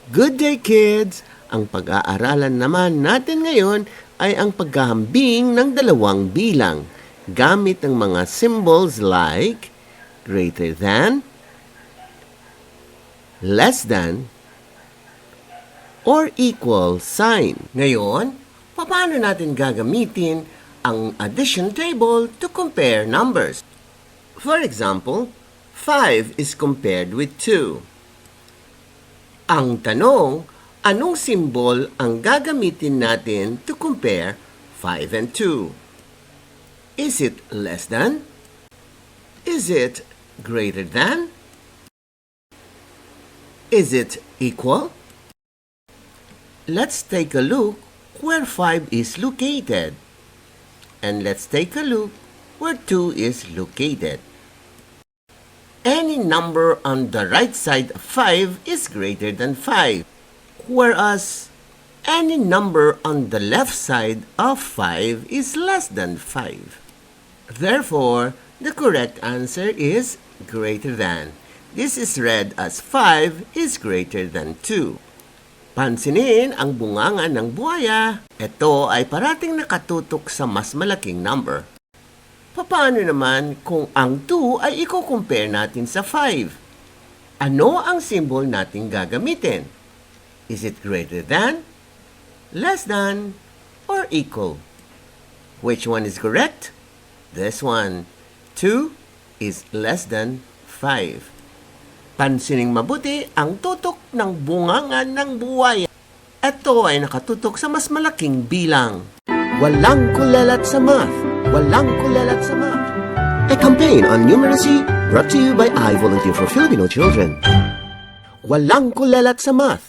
Good day, kids! Ang pag-aaralan naman natin ngayon ay ang paghahambing ng dalawang bilang gamit ang mga symbols like greater than, less than, or equal sign. Ngayon, paano natin gagamitin ang addition table to compare numbers? For example, 5 is compared with 2. Ang tanong, anong symbol ang gagamitin natin to compare 5 and 2? Is it less than? Is it greater than? Is it equal? Let's take a look where 5 is located. And let's take a look where 2 is located. Any number on the right side of 5 is greater than 5, whereas any number on the left side of 5 is less than 5. Therefore, the correct answer is greater than. This is read as 5 is greater than 2. Pansinin ang bunganga ng buhaya. Ito ay parating nakatutok sa mas malaking number. Paano naman kung ang 2 ay i-compare natin sa 5? Ano ang symbol natin gagamitin? Is it greater than, less than, or equal? Which one is correct? This one. 2 is less than 5. Pansining mabuti ang tutok ng bunganga ng buwaya. Ito ay nakatutok sa mas malaking bilang. Walang kulelat sa math. Walang kulelat sa math. A campaign on numeracy brought to you by I Volunteer for Filipino Children. Walang kulelat sa math.